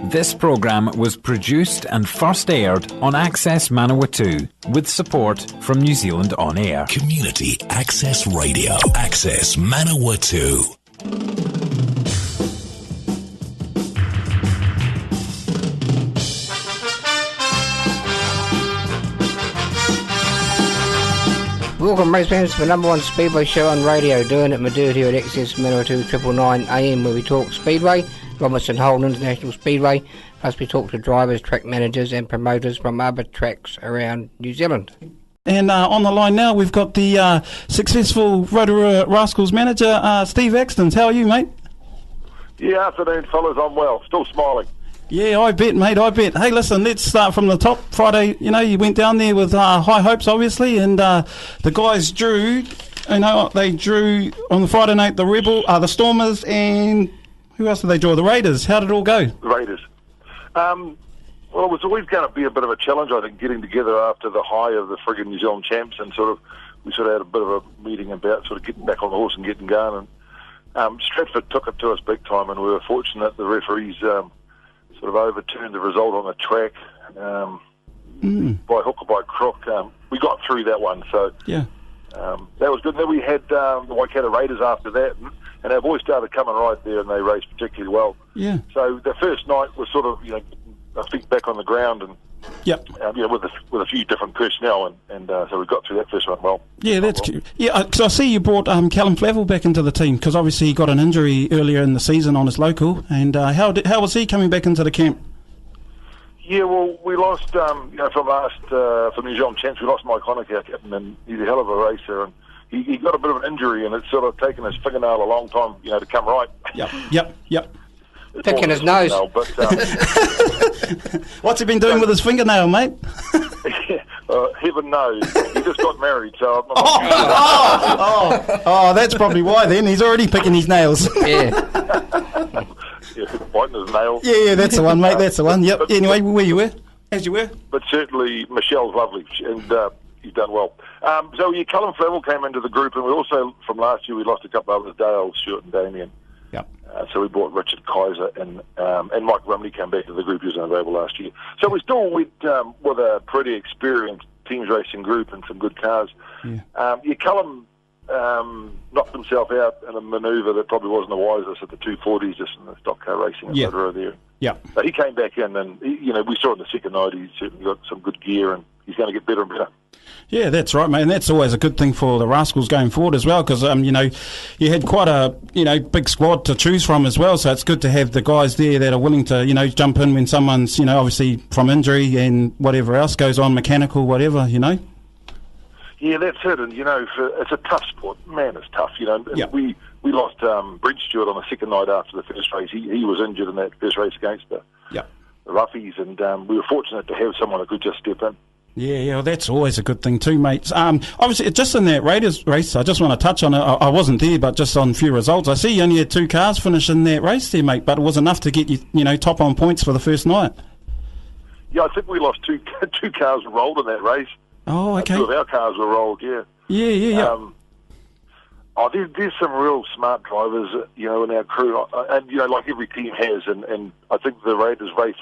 This programme was produced and first aired on Access Manawatu with support from New Zealand On Air. Community Access Radio. Access Manawatu. Welcome race fans to the number one Speedway show on radio, doing it Madrid here at Access Manawatu 999 AM, where we talk Speedway, Robinson Holden International Speedway, plus we talk to drivers, track managers and promoters from other tracks around New Zealand. And on the line now we've got the successful Rotorua Rascals manager, Steve Axtens. How are you, mate? Yeah, afternoon fellas, I'm well, still smiling. Yeah, I bet, mate, I bet. Hey, listen, let's start from the top. Friday, you went down there with high hopes, obviously, and the guys drew, they drew on the Friday night the Stormers, and who else did they draw? The Raiders. How did it all go? The Raiders. Well, it was always going to be a bit of a challenge, I think, getting together after the high of the friggin' New Zealand champs, and we had a bit of a meeting about sort of getting back on the horse and getting going, and Stratford took it to us big time, and we were fortunate the referees sort of overturned the result on the track by hook or by crook. We got through that one, so yeah, that was good. And then we had the Waikato Raiders after that, and our boys started coming right there, and they raced particularly well. Yeah. So the first night was sort of, I think back on the ground, and yep. With a few different personnel, and so we got through that first one well. Yeah, that's cute. Yeah, because I see you brought Callum Flavel back into the team, because obviously he got an injury earlier in the season on his local, and how was he coming back into the camp? Yeah, well, we lost, from New Zealand champs, we lost Mike Honecker, our captain, and he's a hell of a racer, and he got a bit of an injury, and it's sort of taken his fingernail a long time, to come right. Yep. Picking his nose. But, what's he been doing with his fingernail, mate? Heaven knows. He just got married, so I'm not Oh, that's probably why then. He's already picking his nails. Yeah. Biting his nails. Yeah, that's the one, mate. That's the one. Yep. Anyway, where you were? As you were? But certainly, Michelle's lovely, and he's done well. Callum Flavel came into the group, and we also, from last year, we lost a couple of others, Dale, Stuart and Damien. Yep. So we brought Richard Kaiser, and Mike Rumley came back to the group. He was unavailable last year. So we still went with a pretty experienced teams racing group and some good cars. Yeah. Callum knocked himself out in a manoeuvre that probably wasn't the wisest at the 240s, just in the stock car racing in Rotorua there. Yeah. So he came back in, and we saw in the second night he's certainly got some good gear, and he's going to get better and better. Yeah, that's right, mate, and that's always a good thing for the Rascals going forward as well, because you had quite a big squad to choose from as well, so it's good to have the guys there that are willing to jump in when someone's obviously from injury and whatever else goes on, mechanical, whatever. Yeah, that's it, and it's a tough sport. Man, it's tough. Yep. We lost Brent Stewart on the second night after the first race. He was injured in that first race against the Roughies, and we were fortunate to have someone who could just step in. Yeah, well, that's always a good thing too, mate. Obviously, just in that Raiders race, I just want to touch on it. I wasn't there, but just on a few results, I see you only had 2 cars finish in that race there, mate, but it was enough to get you, top on points for the first night. Yeah, I think we lost two cars rolled in that race. Oh, okay. 2 of our cars were rolled, yeah. Yeah. There's some real smart drivers, in our crew, and like every team has, and I think the Raiders race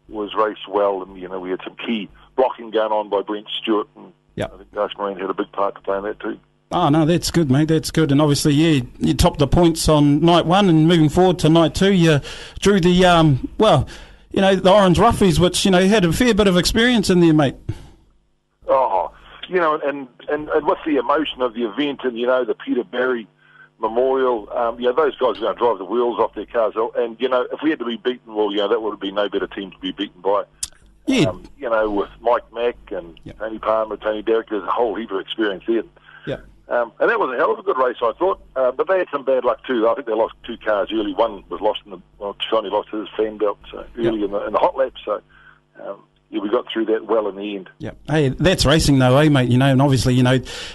was raced well, and we had some key blocking going on by Brent Stewart, and I think Gus Marine had a big part to play in that too. Oh, no, that's good, mate, that's good. And obviously, you topped the points on night 1, and moving forward to night 2, you drew the, the Orange Roughies, which, had a fair bit of experience in there, mate. Oh, and with the emotion of the event, and, the Peter Barry Memorial, those guys are going to drive the wheels off their cars, and, if we had to be beaten, well, that would have been no better team to be beaten by. Yeah. With Mike Mack and Tony Palmer, Tony Derrick, there's a whole heap of experience there. Yeah. And that was a hell of a good race, I thought. But they had some bad luck too. I think they lost 2 cars early. One was lost Johnny lost his fan belt early in the hot lap. So, we got through that well in the end. Yeah. Hey, that's racing though, mate? And obviously,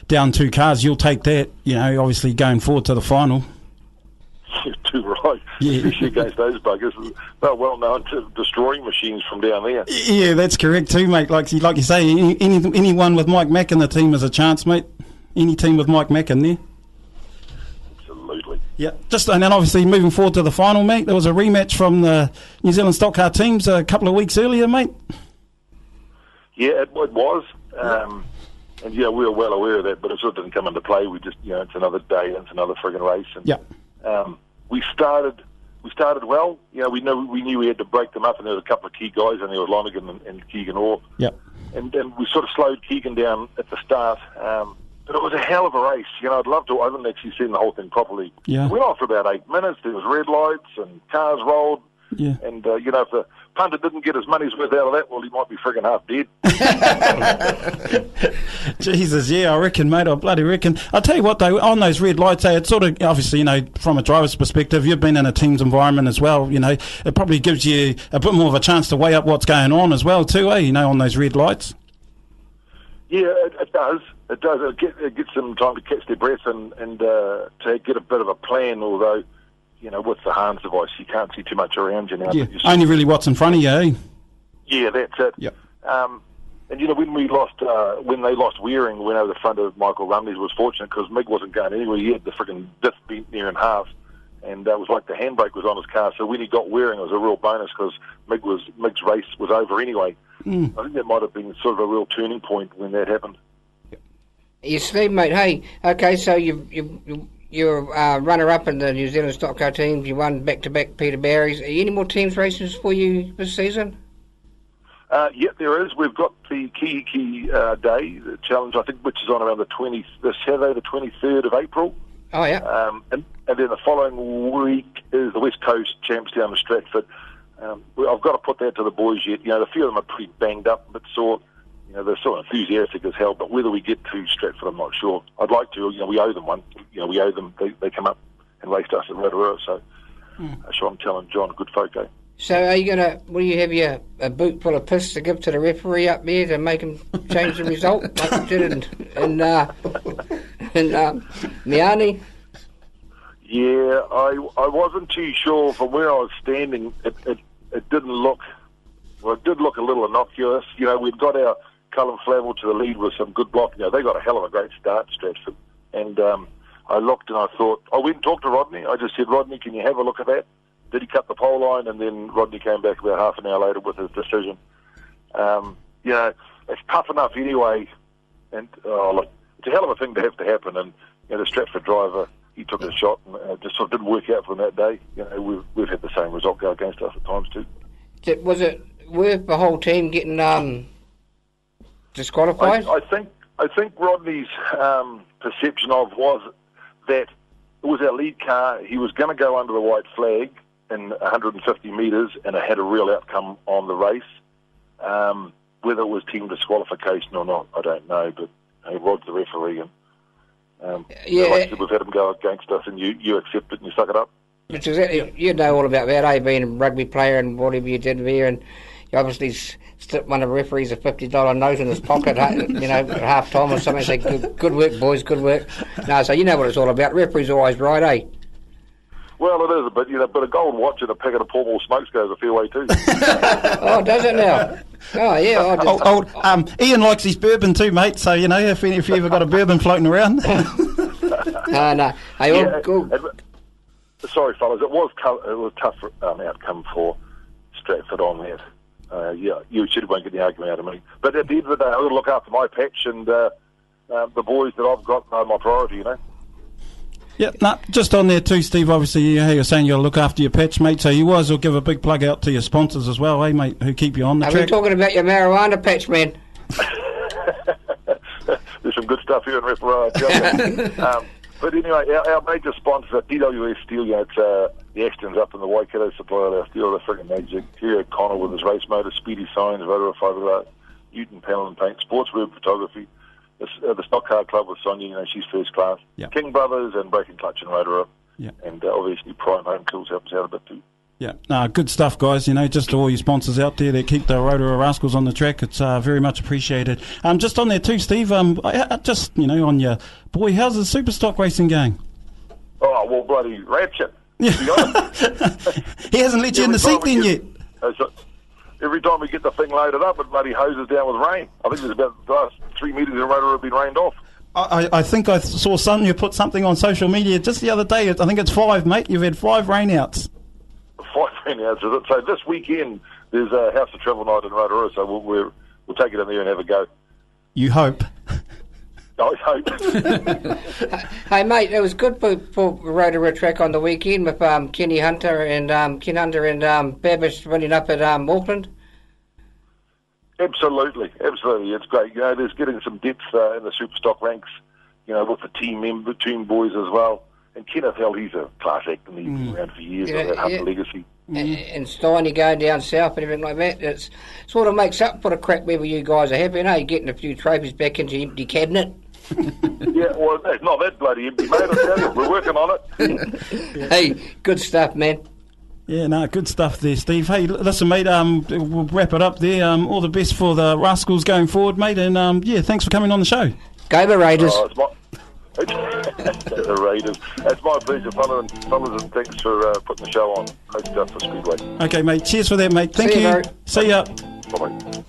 down 2 cars, you'll take that, obviously going forward to the final. You're too right. Yeah. Especially against those buggers. They're well known to destroying machines from down there. Yeah, that's correct too, mate. Like you say, anyone with Mike Mack in the team is a chance, mate. Any team with Mike Mack in there. Absolutely. Yeah, and then obviously moving forward to the final, mate, there was a rematch from the New Zealand stock car teams a couple of weeks earlier, mate. Yeah, it was. And yeah, we were well aware of that, but it sort of didn't come into play. We just, it's another day, and it's another friggin' race. And, we started well. We knew we had to break them up, and there was a couple of key guys, and there was Lonergan and Keegan Orr. Yeah. And we sort of slowed Keegan down at the start. But it was a hell of a race. I'd love to. I haven't actually seen the whole thing properly. Yeah. It went on for about 8 minutes. There was red lights and cars rolled. Yeah. And, if the punter didn't get his money's worth out of that, well, he might be friggin' half dead. Jesus, yeah, I reckon, mate. I bloody reckon. I'll tell you what, though, on those red lights, it's sort of, obviously, from a driver's perspective, you've been in a team's environment as well, it probably gives you a bit more of a chance to weigh up what's going on as well, too, on those red lights. Yeah, it does. It does. It gets them time to catch their breath and to get a bit of a plan, although, with the Hans device, you can't see too much around you now. Yeah, only really what's in front of you, eh? Yeah, that's it. Yep. And, when they lost Wearing, went over the front of Michael Rumley's, was fortunate because Mig wasn't going anywhere. He had the friggin' disc bent near in half, and it was like the handbrake was on his car. So when he got Wearing, it was a real bonus because Mig's race was over anyway. I think that might have been sort of a real turning point when that happened. You Steve, mate. Hey, okay, so you're runner-up in the New Zealand stock car teams. You won back-to-back Peter Barry's. Are any more teams races for you this season? Yeah, there is. We've got the Key Day the challenge, I think, which is on around the Saturday, the 23rd of April. Oh, yeah. And then the following week is the West Coast Champs down in Stratford. I've got to put that to the boys yet. A few of them are pretty banged up, but sore. They're so enthusiastic as hell, but whether we get to Stratford, I'm not sure. I'd like to. We owe them one. We owe them. They come up and raced us at Rotorua, so I'm telling John, good folk, eh? So are you going to, will you have a boot full of piss to give to the referee up there to make him change the result like you did in Miani? Yeah, I wasn't too sure from where I was standing. It didn't look, it did look a little innocuous. We'd got our Cullen Flavel to the lead with some good blocking. They got a hell of a great start, Stratford. And I looked and I thought, I went and talked to Rodney. I just said, Rodney, can you have a look at that? Did he cut the pole line? And then Rodney came back about half an hour later with his decision. It's tough enough anyway. And it's a hell of a thing to have to happen. And the Stratford driver, he took a shot and it just sort of didn't work out for him that day. We've had the same result go against us at times too. Was it worth the whole team getting disqualified? I think Rodney's perception was that it was our lead car. He was going to go under the white flag in 150 metres, and it had a real outcome on the race. Whether it was team disqualification or not, I don't know. But Rod's the referee, and we've had him go against us, and you accept it and you suck it up. Which exactly, you know all about that, eh? Being a rugby player and whatever you did there, and you obviously slipped one of the referees a $50 note in his pocket, at half time or something. Say, good work, boys, good work. No, so you know what it's all about. Referee's always right, eh? Well, it is a bit, but a gold watch and a packet of Pall Mall smokes goes a fair way too. Oh, does it now? Oh, yeah. Ian likes his bourbon too, mate. So if you ever got a bourbon floating around. No. Hey, sorry, fellas, it was tough outcome for Stratford on that. You won't get the argument out of me. But at the end of the day, I've got to look after my patch, and the boys that I've got are my priority, Yeah, just on there too, Steve, obviously you're saying you'll look after your patch, mate, so you will give a big plug out to your sponsors as well, mate, who keep you on the track. Are we talking about your marijuana patch, man? There's some good stuff here in Rotorua. But anyway, our major sponsors are DWS Steel. It's the Axtens up in the Waikato supply our steel. They're freaking magic. Here Connor with his race motor, Speedy Signs, Rotorua Fiberglass, Newton Panel and Paint, Sportswear Photography, the Stock Car Club with Sonia, she's first class. Yep. King Brothers and Break and Clutch in Rotorua. Yep. And obviously Prime Home Tools helps out a bit too. Yeah, good stuff, guys. Just to all your sponsors out there that keep the Rotorua Rascals on the track, it's very much appreciated. Just on there too, Steve, just, on your boy, how's the super stock racing going? Oh, well, bloody ratchet. Yeah. He hasn't let you in the seat then yet. Every time we get the thing loaded up, it bloody hoses down with rain. I think there's about the last 3 metres in Rotorua have been rained off. I think I saw something, you put something on social media just the other day. I think it's 5, mate. You've had 5 rainouts. 5 rainouts, is it? So this weekend there's a House of Travel night in Rotorua, so we'll take it in there and have a go. You hope. I hope. Hey, mate, it was good for Rotorua track on the weekend with Ken Hunter and Babish running up at Auckland. Absolutely. It's great. You know, there's getting some depth in the super stock ranks, you know, with the team boys as well. And Kenneth, hell, he's a class act and he's been around for years with that Hunter legacy. And Steiny going down south and everything like that. It sort of makes up for the crap whether you guys are happy. You know, you're getting a few trophies back into your empty cabinet. Yeah, well, it's not that bloody empty, mate. I tell you, we're working on it. Hey, good stuff, man. Yeah, no, good stuff there, Steve. Hey, listen, mate, we'll wrap it up there. All the best for the Rascals going forward, mate. And, yeah, thanks for coming on the show. Go the Raiders. The Raiders. It's my pleasure, fellas, and thanks for putting the show on. Great stuff for Speedway. Okay, mate. Cheers for that, mate. Thank See you, you. bro. See ya. Bye-bye.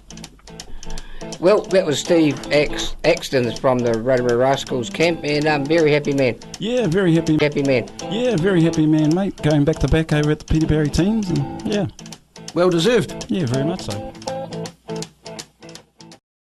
Well, that was Steve Axtens from the Rotorua Rascals camp, and I'm very happy man. Yeah, very happy. Happy man. Yeah, very happy man, mate. Going back to back over at the Peterberry teams, and yeah. Well deserved. Yeah, very much so.